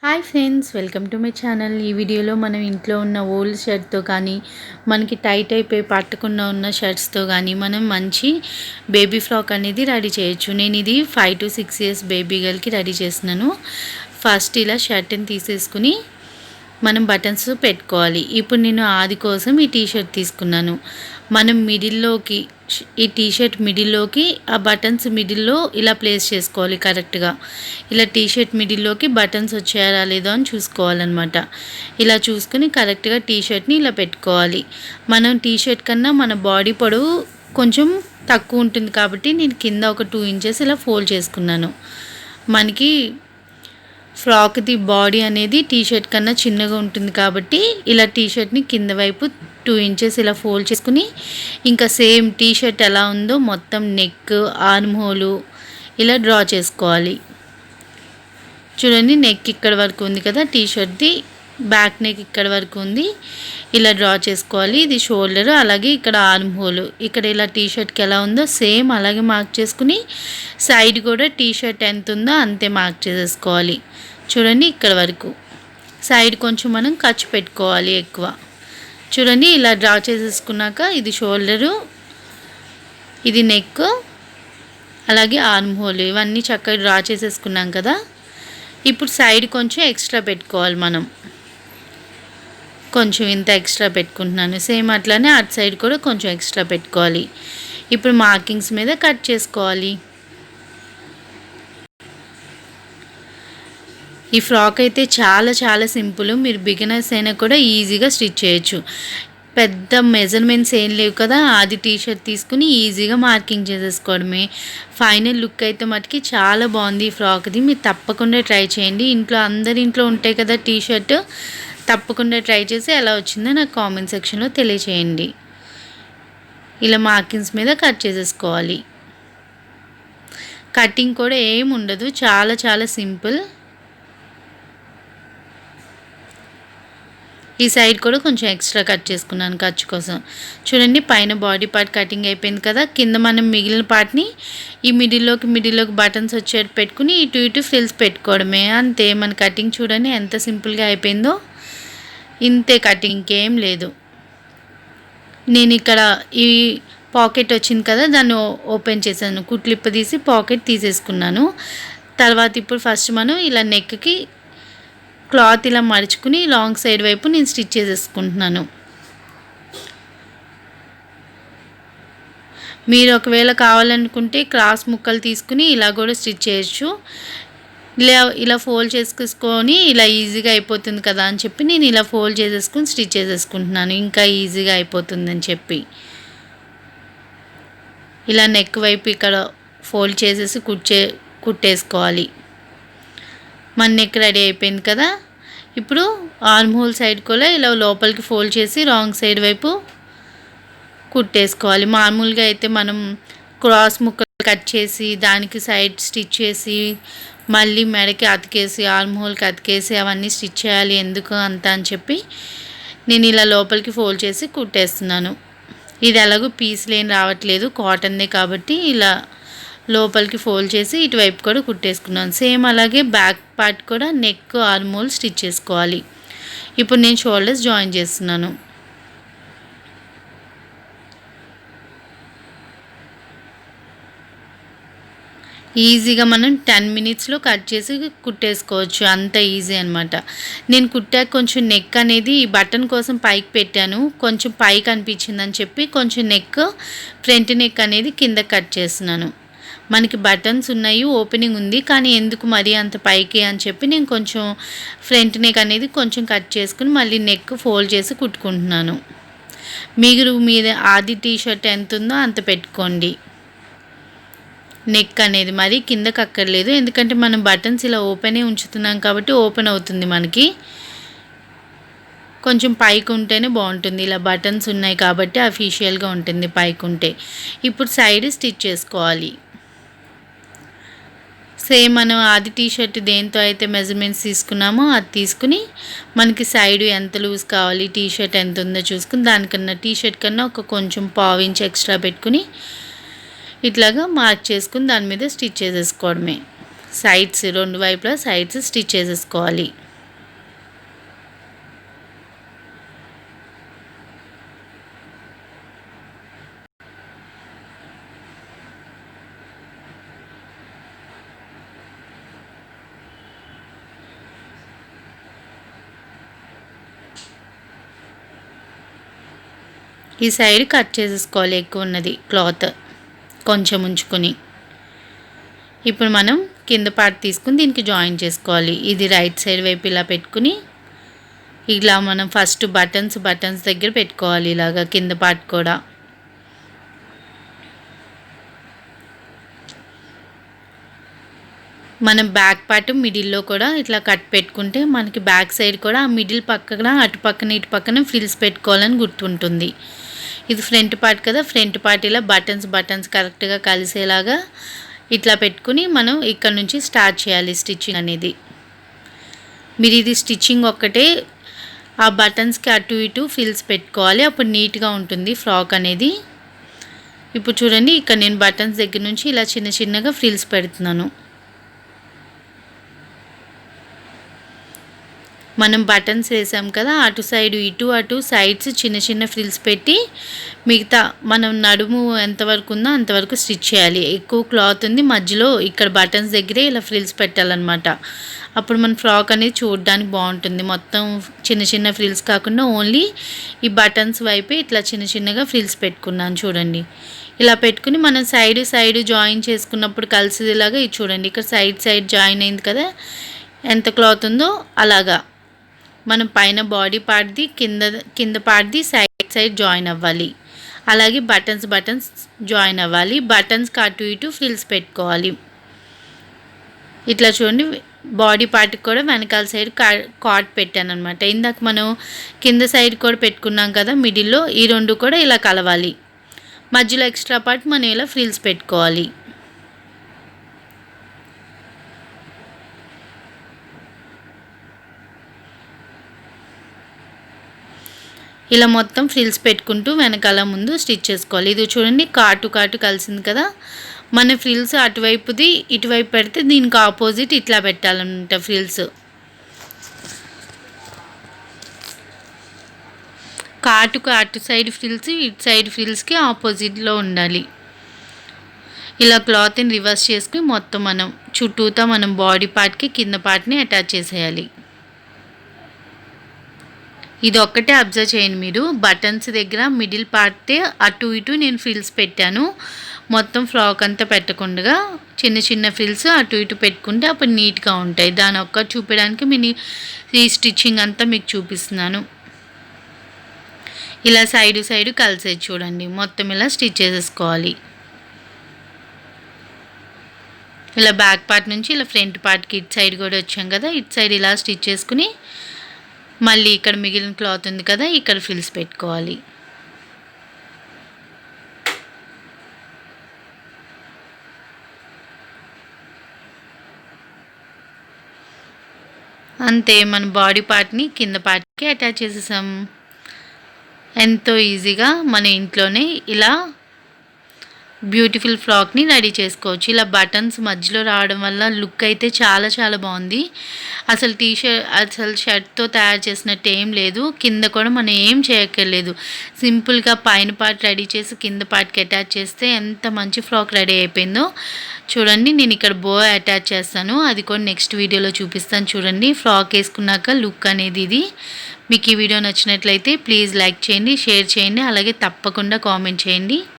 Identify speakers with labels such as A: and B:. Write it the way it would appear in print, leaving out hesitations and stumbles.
A: Hi friends, welcome to my channel. ఈ వీడియోలో మనం ఇంట్లో ఉన్న ఓల్డ్ షర్ట్తో కానీ మనకి టైట్ అయిపోయి పట్టకుండా ఉన్న షర్ట్స్తో కానీ మనం మంచి బేబీ ఫ్రాక్ అనేది రెడీ చేయొచ్చు. నేను ఇది 5 to 6 years బేబీ గర్ల్కి రెడీ చేస్తున్నాను. ఫస్ట్ ఇలా షర్ట్ని తీసేసుకుని మనం బటన్స్ పెట్టుకోవాలి. ఇప్పుడు నేను ఆది కోసం ఈ టీషర్ట్ తీసుకున్నాను. మనం మిడిల్లోకి ఈ టీషర్ట్ మిడిల్లోకి ఆ బటన్స్ మిడిల్లో ఇలా ప్లేస్ చేసుకోవాలి. కరెక్ట్గా ఇలా టీషర్ట్ మిడిల్లోకి బటన్స్ వచ్చాయా లేదో అని చూసుకోవాలన్నమాట. ఇలా చూసుకుని కరెక్ట్గా టీషర్ట్ని ఇలా పెట్టుకోవాలి. మనం టీషర్ట్ కన్నా మన బాడీ పొడవు కొంచెం తక్కువ ఉంటుంది కాబట్టి నేను కింద ఒక 2 inches ఇలా ఫోల్డ్ చేసుకున్నాను. మనకి ఫ్రాక్ది బాడీ అనేది టీషర్ట్ కన్నా చిన్నగా ఉంటుంది కాబట్టి ఇలా టీషర్ట్ని కింద వైపు 2 inches ఇలా ఫోల్డ్ చేసుకుని ఇంకా సేమ్ టీషర్ట్ ఎలా ఉందో మొత్తం నెక్, ఆర్మ్ హోలు ఇలా డ్రా చేసుకోవాలి. చూడండి, నెక్ ఇక్కడ వరకు ఉంది కదా, టీషర్ట్ది బ్యాక్ నెక్ ఇక్కడ వరకు ఉంది. ఇలా డ్రా చేసుకోవాలి. ఇది షోల్డర్, అలాగే ఇక్కడ ఆర్మ్ హోల్, ఇక్కడ ఇలా టీషర్ట్కి ఎలా ఉందో సేమ్ అలాగే మార్క్ చేసుకుని సైడ్ కూడా టీషర్ట్ ఎంత ఉందో అంతే మార్క్ చేసేసుకోవాలి. చూడండి, ఇక్కడ వరకు సైడ్ కొంచెం మనం ఖర్చు పెట్టుకోవాలి ఎక్కువ. చూడండి, ఇలా డ్రా చేసేసుకున్నాక ఇది షోల్డరు, ఇది నెక్, అలాగే ఆర్మ్ హోల్ ఇవన్నీ చక్కగా డ్రా చేసేసుకున్నాం కదా. ఇప్పుడు సైడ్ కొంచెం ఎక్స్ట్రా పెట్టుకోవాలి. మనం కొంచెం ఇంత ఎక్స్ట్రా పెట్టుకుంటున్నాను. సేమ్ అట్లానే అటు సైడ్ కూడా కొంచెం ఎక్స్ట్రా పెట్టుకోవాలి. ఇప్పుడు మార్కింగ్స్ మీద కట్ చేసుకోవాలి. ఈ ఫ్రాక్ అయితే చాలా చాలా సింపుల్. మీరు బిగినర్స్ అయినా కూడా ఈజీగా స్టిచ్ చేయొచ్చు. పెద్ద మెజర్మెంట్స్ ఏం లేవు కదా, అది టీషర్ట్ తీసుకుని ఈజీగా మార్కింగ్ చేసేసుకోవడమే. ఫైనల్ లుక్ అయితే మటుకి చాలా బాగుంది ఈ ఫ్రాక్ది. మీరు తప్పకుండా ట్రై చేయండి. అందరి ఇంట్లో ఉంటాయి కదా టీషర్ట్, తప్పకుండా ట్రై చేసి ఎలా వచ్చిందో నాకు కామెంట్ సెక్షన్లో తెలియచేయండి. ఇలా మార్కింగ్స్ మీద కట్ చేసేసుకోవాలి. కటింగ్ కూడా ఏం ఉండదు, చాలా చాలా సింపుల్. ఈ సైడ్ కూడా కొంచెం ఎక్స్ట్రా కట్ చేసుకున్నాను ఖర్చు కోసం. చూడండి, పైన బాడీ పార్ట్ కటింగ్ అయిపోయింది కదా. కింద మనం మిగిలిన పార్ట్ని ఈ మిడిల్లోకి బటన్స్ వచ్చేట్టు పెట్టుకుని ఇటు ఇటు ఫ్రిల్స్ పెట్టుకోవడమే, అంతే. మన కటింగ్ చూడండి ఎంత సింపుల్గా అయిపోయిందో. ఇంతే కటింగ్, ఇంకేం లేదు. నేను ఇక్కడ ఈ పాకెట్ వచ్చింది కదా, దాన్ని ఓపెన్ చేశాను. కుట్లిప్ప తీసి పాకెట్ తీసేసుకున్నాను. తర్వాత ఇప్పుడు ఫస్ట్ మనం ఇలా నెక్కి క్లాత్ ఇలా మడుచుకుని లాంగ్ సైడ్ వైపు నేను స్టిచ్ చేసేసుకుంటున్నాను. మీరు ఒకవేళ కావాలనుకుంటే క్రాస్ ముక్కలు తీసుకుని ఇలా కూడా స్టిచ్ చేయొచ్చు. ఇలా ఫోల్డ్ చేసుకొని ఇలా ఈజీగా అయిపోతుంది కదా అని చెప్పి నేను ఇలా ఫోల్డ్ చేసేసుకుని స్టిచ్ చేసేసుకుంటున్నాను, ఇంకా ఈజీగా అయిపోతుందని చెప్పి. ఇలా నెక్ వైపు ఇక్కడ ఫోల్డ్ చేసేసి కుట్టేసుకోవాలి. మన నెక్ రెడీ అయిపోయింది కదా. ఇప్పుడు ఆర్మ్ హోల్ సైడ్ కూడా ఇలా లోపలికి ఫోల్డ్ చేసి రాంగ్ సైడ్ వైపు కుట్టేసుకోవాలి. మామూలుగా అయితే మనం క్రాస్ ముక్కలు కట్ చేసి దానికి సైడ్ స్టిచ్ చేసి మళ్ళీ మెడకి అతికేసి ఆర్మ్ హోల్కి అతికేసి అవన్నీ స్టిచ్ చేయాలి, ఎందుకు అంత అని చెప్పి నేను ఇలా లోపలికి ఫోల్డ్ చేసి కుట్టేస్తున్నాను. ఇది ఎలాగో పీస్లు ఏం రావట్లేదు, కాటన్దే కాబట్టి ఇలా లోపలికి ఫోల్డ్ చేసి ఇటువైపు కూడా కుట్టేసుకున్నాను. సేమ్ అలాగే బ్యాక్ పార్ట్ కూడా నెక్, ఆర్మ్ హోల్ స్టిచ్ చేసుకోవాలి. ఇప్పుడు నేను షోల్డర్స్ జాయిన్ చేస్తున్నాను. ఈజీగా మనం 10 minutesలో కట్ చేసి కుట్టేసుకోవచ్చు, అంత ఈజీ అనమాట. నేను కుట్టాక కొంచెం నెక్ అనేది ఈ బటన్ కోసం పైకి పెట్టాను, కొంచెం పైకి అనిపించిందని చెప్పి కొంచెం ఫ్రంట్ నెక్ అనేది కింద కట్ చేస్తున్నాను. మనకి బటన్స్ ఉన్నాయి, ఓపెనింగ్ ఉంది, కానీ ఎందుకు మరీ అంత పైకి అని చెప్పి నేను కొంచెం ఫ్రంట్ నెక్ అనేది కొంచెం కట్ చేసుకుని మళ్ళీ నెక్ ఫోల్డ్ చేసి కుట్టుకుంటున్నాను. మీరు మీద ఆది టీషర్ట్ ఎంత ఉందో అంత పెట్టుకోండి. నెక్ అనేది మరీ కిందకి అక్కర్లేదు, ఎందుకంటే మనం బటన్స్ ఇలా ఓపెనే ఉంచుతున్నాం కాబట్టి ఓపెన్ అవుతుంది. మనకి కొంచెం పైకి ఉంటేనే బాగుంటుంది, ఇలా బటన్స్ ఉన్నాయి కాబట్టి అఫీషియల్గా ఉంటుంది పైకి ఉంటే. ఇప్పుడు సైడ్ స్టిచ్ చేసుకోవాలి. సేమ్ మనం ఆది టీషర్ట్ దేంతో అయితే మెజర్మెంట్స్ తీసుకున్నామో అది తీసుకుని మనకి సైడ్ ఎంత లూజ్ కావాలి, టీషర్ట్ ఎంత ఉందో చూసుకుని దానికన్నా టీషర్ట్ కన్నా ఒక కొంచెం 1/2 inch ఎక్స్ట్రా పెట్టుకుని ఇట్లాగా మార్క్ చేసుకుని దాని మీద స్టిచ్ చేసేసుకోవడమే. సైడ్స్ రెండు వైపులా సైడ్స్ స్టిచ్ చేసేసుకోవాలి. ఈ సైడ్ కట్ చేసేసుకోవాలి, ఎక్కువ ఉన్నది క్లాత్ కొంచెం ఉంచుకొని. ఇప్పుడు మనం కింద పార్ట్ తీసుకుని దీనికి జాయిన్ చేసుకోవాలి. ఇది రైట్ సైడ్ వైపు ఇలా పెట్టుకుని ఇలా మనం ఫస్ట్ బటన్స్ దగ్గర పెట్టుకోవాలి. ఇలాగా కింద పార్ట్ కూడా మనం బ్యాక్ పార్ట్ మిడిల్లో కూడా ఇట్లా కట్ పెట్టుకుంటే మనకి బ్యాక్ సైడ్ కూడా ఆ మిడిల్ పక్కన అటు పక్కన ఇటు పక్కన ఫ్రిల్స్ పెట్టుకోవాలని గుర్తుంటుంది. ఇది ఫ్రంట్ పార్ట్ కదా, ఫ్రంట్ పార్ట్ ఇలా బటన్స్ కరెక్ట్గా కలిసేలాగా ఇట్లా పెట్టుకుని మనం ఇక్కడ నుంచి స్టార్ట్ చేయాలి స్టిచ్చింగ్ అనేది. మీరు ఇది స్టిచ్చింగ్ ఒక్కటే ఆ బటన్స్కి అటు ఇటు ఫ్రిల్స్ పెట్టుకోవాలి, అప్పుడు నీట్గా ఉంటుంది ఫ్రాక్ అనేది. ఇప్పుడు చూడండి, ఇక్కడ నేను బటన్స్ దగ్గర నుంచి ఇలా చిన్నగా ఫ్రిల్స్ పెడుతున్నాను. మనం బటన్స్ వేసాం కదా, అటు సైడ్ అటు సైడ్స్ చిన్న ఫ్రిల్స్ పెట్టి మిగతా మనం నడుము ఎంతవరకు ఉందో అంతవరకు స్టిచ్ చేయాలి. ఎక్కువ క్లాత్ ఉంది మధ్యలో, ఇక్కడ బటన్స్ దగ్గరే ఇలా ఫ్రిల్స్ పెట్టాలన్నమాట. అప్పుడు మన ఫ్రాక్ అనేది చూడడానికి బాగుంటుంది. మొత్తం చిన్న ఫ్రిల్స్ కాకుండా ఓన్లీ ఈ బటన్స్ వైపే ఇట్లా చిన్నగా ఫ్రిల్స్ పెట్టుకున్నాను చూడండి. ఇలా పెట్టుకుని మనం సైడ్ జాయిన్ చేసుకున్నప్పుడు కలిసేలాగా ఇది చూడండి, ఇక్కడ సైడ్ జాయిన్ అయింది కదా, ఎంత క్లాత్ ఉందో అలాగా మనం పైన బాడీ పార్ట్ది కింద పార్ట్ది సైడ్ జాయిన్ అవ్వాలి. అలాగే బటన్స్ జాయిన్ అవ్వాలి. బటన్స్కి అటు ఇటు ఫ్రిల్స్ పెట్టుకోవాలి. ఇట్లా చూడండి, బాడీ పార్ట్కి కూడా వెనకాల సైడ్ కాట్ పెట్టాను అనమాట. ఇందాక మనం కింద సైడ్ కూడా పెట్టుకున్నాం కదా మిడిల్లో, ఈ రెండు కూడా ఇలా కలవాలి. మధ్యలో ఎక్స్ట్రా పార్ట్ మనం ఇలా ఫ్రిల్స్ పెట్టుకోవాలి. ఇలా మొత్తం ఫ్రిల్స్ పెట్టుకుంటూ వెనకాల ముందు స్టిచ్ చేసుకోవాలి. ఇది చూడండి, కాటు కలిసింది కదా, మన ఫ్రిల్స్ అటువైపుది ఇటువైపు పెడితే దీనికి ఆపోజిట్ ఇట్లా పెట్టాలన్నమాట ఫ్రిల్స్. కాటుకు అటు సైడ్ ఫ్రిల్స్ ఇటు సైడ్ ఫ్రిల్స్కి ఆపోజిట్లో ఉండాలి. ఇలా క్లాత్ని రివర్స్ చేసుకుని మొత్తం మనం చుట్టూతా మనం బాడీ పార్ట్కి కింద పార్ట్ని అటాచ్ చేసేయాలి. ఇది ఒక్కటే అబ్జర్వ్ చేయండి మీరు, బటన్స్ దగ్గర మిడిల్ పార్టే అటు ఇటు నేను ఫ్రిల్స్ పెట్టాను. మొత్తం ఫ్రాక్ అంతా పెట్టకుండా చిన్న ఫ్రిల్స్ అటు ఇటు పెట్టుకుంటే అప్పుడు నీట్గా ఉంటాయి. దాని ఒక్క చూపించడానికి నేను ఈ స్టిచ్చింగ్ అంతా మీకు చూపిస్తున్నాను. ఇలా సైడ్ కలిసేది చూడండి, మొత్తం ఇలా స్టిచ్ చేసేసుకోవాలి. ఇలా బ్యాక్ పార్ట్ నుంచి ఇలా ఫ్రంట్ పార్ట్కి ఇటు సైడ్ కూడా వచ్చాం కదా, ఇటు సైడ్ ఇలా స్టిచ్ చేసుకుని మళ్ళీ ఇక్కడ మిగిలిన క్లాత్ ఉంది కదా, ఇక్కడ ఫ్రిల్స్ పెట్టుకోవాలి. అంతే, మన బాడీ పార్ట్ని కింద పార్ట్కి అటాచ్ చేసేసాం. ఎంతో ఈజీగా మన ఇంట్లోనే ఇలా బ్యూటిఫుల్ ఫ్రాక్ని రెడీ చేసుకోవచ్చు. ఇలా బటన్స్ మధ్యలో రావడం వల్ల లుక్ అయితే చాలా బాగుంది. అసలు షర్ట్తో తయారు చేసినట్టు ఏం లేదు. కింద కూడా మనం ఏం చేయక్కర్లేదు, సింపుల్గా పైన పార్ట్ రెడీ చేసి కింద పార్ట్కి అటాచ్ చేస్తే ఎంత మంచి ఫ్రాక్ రెడీ అయిపోయిందో చూడండి. నేను ఇక్కడ బో అటాచ్ చేస్తాను, అది కూడా నెక్స్ట్ వీడియోలో చూపిస్తాను చూడండి. ఫ్రాక్ వేసుకున్నాక లుక్ అనేది ఇది. మీకు ఈ వీడియో నచ్చినట్లయితే ప్లీజ్ లైక్ చేయండి, షేర్ చేయండి, అలాగే తప్పకుండా కామెంట్ చేయండి.